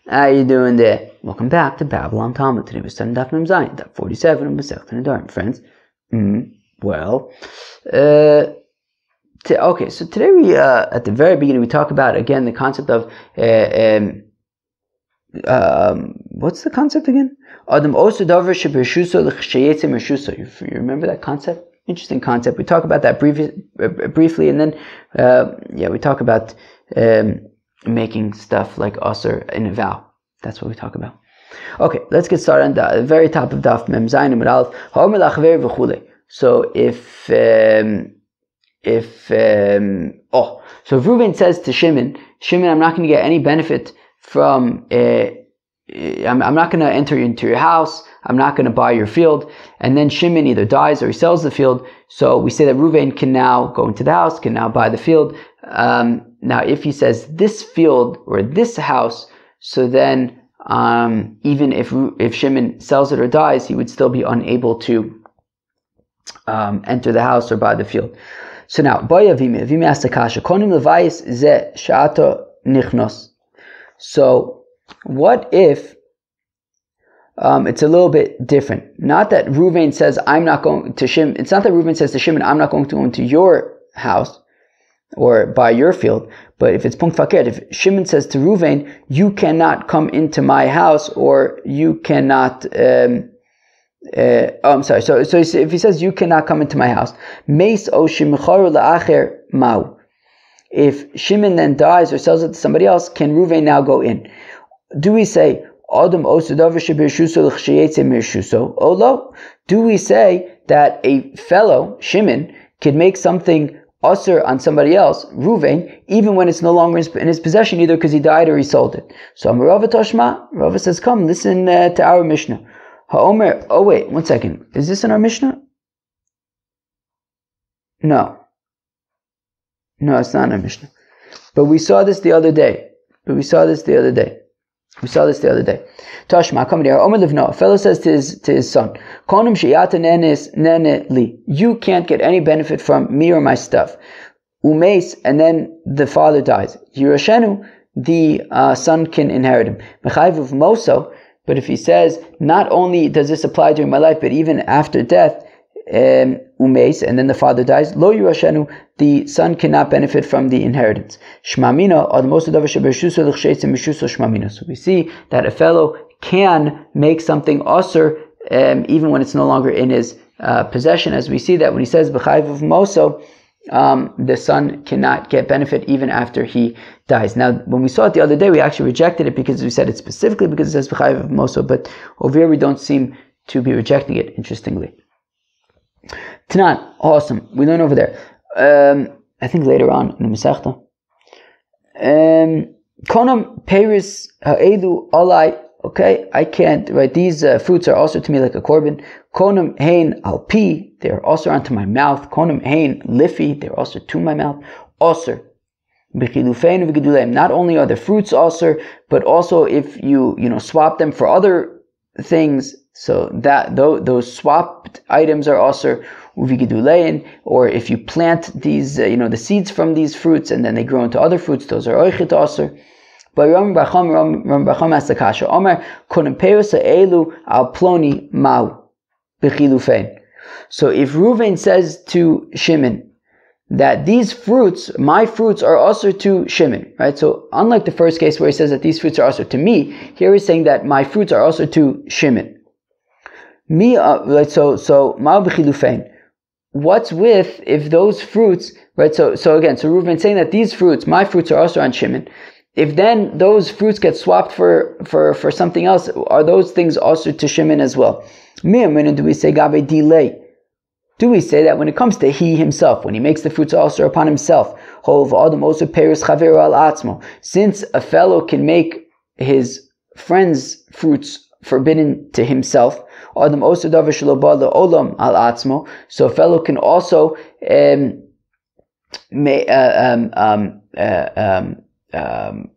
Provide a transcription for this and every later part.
How you doing there? Welcome back to Babylon Talmud. Today we're studying Daf Mem Zayin, Daf 47 of Masechet Nedarim, friends. Okay, so today we, at the very beginning, we talk about, again, the concept of, what's the concept again? Adam osu davar shebershuso l'chsheyetze mershuso. You remember that concept? Interesting concept. We talk about that briefly, and then, we talk about, making stuff like usher in a vow. That's what we talk about. Okay, let's get started on the very top of Daf Mem Zayin Amud Aleph. Ha'omer la'chaver v'chulei. So if Reuven says to Shimon, I'm not going to get any benefit from, I'm not going to enter into your house, I'm not going to buy your field, and then Shimon either dies or he sells the field, so we say that Reuven can now go into the house, can now buy the field. Now if he says this field or this house, so then even if Shimon sells it or dies, he would still be unable to enter the house or buy the field. So now, Avimi asked the kasha, konim levayis ze sha'ata nichnos. So what if it's a little bit different? Not that Reuven says, I'm not going to Shimon. It's not that Reuven says to Shimon, I'm not going to go into your house or buy your field. But if it's punkt fakir, if Shimon says to Reuven, you cannot come into my house, or you cannot, I'm sorry. So if he says, you cannot come into my house, meis o shemicharu la'acher mau. If Shimon then dies or sells it to somebody else, can Reuven now go in? Do we say, Adam osu davar shebershuso l'chsheyetze mershuso? Olo? Do we say that a fellow, Shimon, could make something usher on somebody else, Reuven, even when it's no longer in his possession, either because he died or he sold it? So Rava Toshma, Rava says, come, listen to our Mishnah. Ha'omer, oh wait, 1 second. Is this in our Mishnah? No, it's not in our Mishnah. But we saw this the other day. Tashma, come here. Omer livno. A fellow says to his son, Konim sheyata nene li. You can't get any benefit from me or my stuff. Umeis, and then the father dies. Yiroshenu, the son can inherit him. Mechayvuv moso. But if he says, not only does this apply during my life, but even after death, umeis, and then the father dies, lo yiroshenu, the son cannot benefit from the inheritance. Shmamina, so we see that a fellow can make something usher, even when it's no longer in his possession, as we see that when he says b'chayvuv moso, the son cannot get benefit even after he dies. Now, when we saw it the other day, we actually rejected it because we said it specifically because it says b'chayvuv moso, but over here we don't seem to be rejecting it, interestingly. Tanan, awesome. We learn over there. I think later on in the Masechta. Konam peris ha'elu alai. Okay, I can't, right? These fruits are also to me like a korban. Konam hein alpi. They are also onto my mouth. Konam hein lifi. They are also to my mouth. Also, b'chilufein v'geduleim. Not only are the fruits also, but also if you swap them for other things, so that those swapped items are also uvigidulein, or if you plant these, the seeds from these fruits and then they grow into other fruits, those are oichet also. But Ram Bacham asked the kasha, Omer konem peros elu al ploni mau b'chilufein. So if Reuven says to Shimon that these fruits, my fruits, are also to Shimon, right? So unlike the first case where he says that these fruits are also to me, here he's saying that my fruits are also to Shimon. So ma'u b'chilufein. What's with if those fruits, right? So Reuven saying that these fruits, my fruits, are also on Shimon. If then those fruits get swapped for something else, are those things also to Shimon as well? Do we say gabe delay? Do we say that when it comes to he himself, when he makes the fruits also upon himself? Since a fellow can make his friend's fruits forbidden to himself, so a fellow can also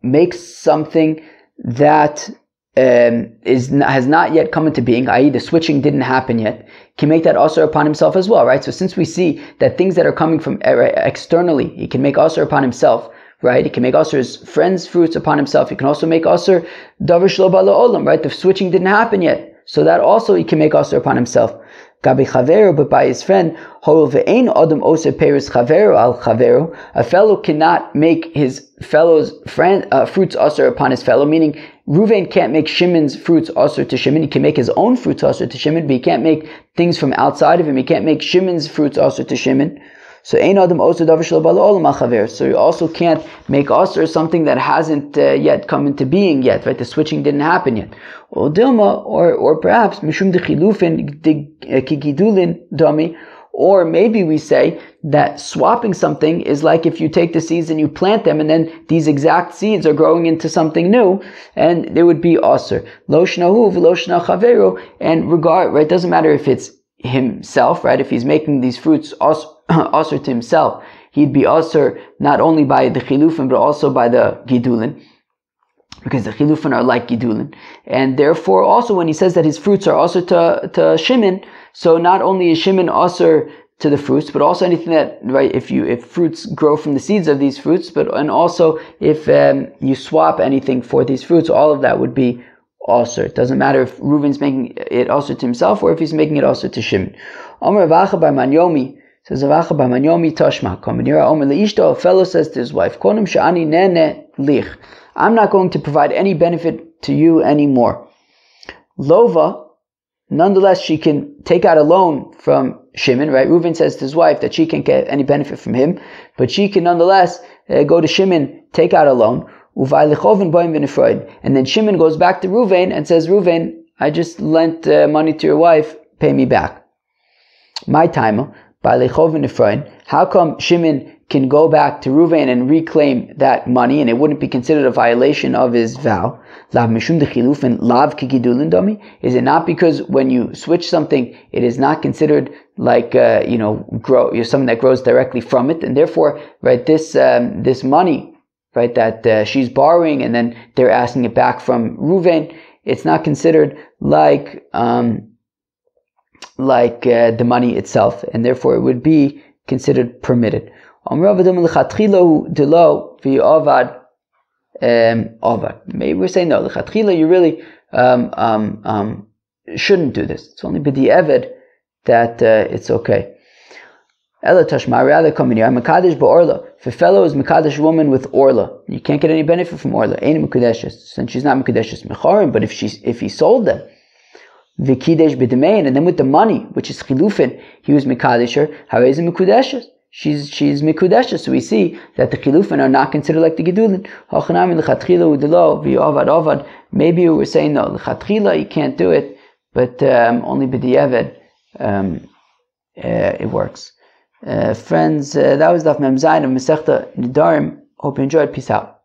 make something that has not yet come into being, i.e. the switching didn't happen yet, can make that also upon himself as well, right? So since we see that things that are coming from externally, he can make also upon himself, right? He can make asr his friend's fruits upon himself. He can also make asr davar shelo ba la'olam, right? The switching didn't happen yet, so that also he can make asr upon himself. Gabi chavero, but by his friend, hol ve'ein adam oser peris chavero al chavero. A fellow cannot make his fellow's friend fruits asr upon his fellow. Meaning, Reuven can't make Shimon's fruits asr to Shimon. He can make his own fruits asr to Shimon, but he can't make things from outside of him. He can't make Shimon's fruits asr to Shimon. So ein adam oser davar shelo ba la'olam al chaver. So you also can't make asr something that hasn't yet come into being yet, right? The switching didn't happen yet. Or dilma, or perhaps mishum de chilufin kigidulin dami. Or maybe we say that swapping something is like if you take the seeds and you plant them, and then these exact seeds are growing into something new, and they would be asr. Lo shnahu v'lo shna chaveru, and regard, right? Doesn't matter if it's himself, right? If he's making these fruits asr to himself, he'd be asr not only by the chilufin but also by the gidulin, because the chilufin are like gidulin, and therefore also when he says that his fruits are asr to Shimon, so not only is Shimon asr to the fruits, but also anything that, right, if fruits grow from the seeds of these fruits, and also if you swap anything for these fruits, all of that would be asr. It doesn't matter if Reuven's making it asr to himself or if he's making it asr to Shimon. Omer Avacha bar Manyomi says, Avacha bar Manyomi tashma. Omer leishto, a fellow says to his wife, Konim she'ani nene lich. I'm not going to provide any benefit to you anymore. Lova, nonetheless, she can take out a loan from Shimon, right? Reuven says to his wife that she can't get any benefit from him, but she can nonetheless go to Shimon, take out a loan. And then Shimon goes back to Reuven and says, Reuven, I just lent money to your wife, pay me back. My time, how come Shimon can go back to Reuven and reclaim that money, and it wouldn't be considered a violation of his vow? Is it not because when you switch something, it is not considered like you're something that grows directly from it, and therefore, right, this money, right, that she's borrowing and then they're asking it back from Reuven, it's not considered like the money itself, and therefore it would be considered permitted. Maybe we're saying no, l'chatchila you really shouldn't do this. It's only b'di'evid that it's okay. Ela tashma, rather come in here. I'm mekadesh ba'orla. If a fellow is mekadesh woman with orla, you can't get any benefit from orla. Ain't mekudeshes, since she's not mekudeshes mecharim. But if he sold them, v'kidesh b'demein, and then with the money, which is chilufin, he was mekadesher. Harei mekudeshes. She's mikudeshes, so we see that the chilufin are not considered like the gedulin. Maybe we're saying no, l'chatchila you can't do it, but only b'di'evid it works. Friends, that was Daf Mem Zayin of Masechta Nedarim. Hope you enjoyed. Peace out.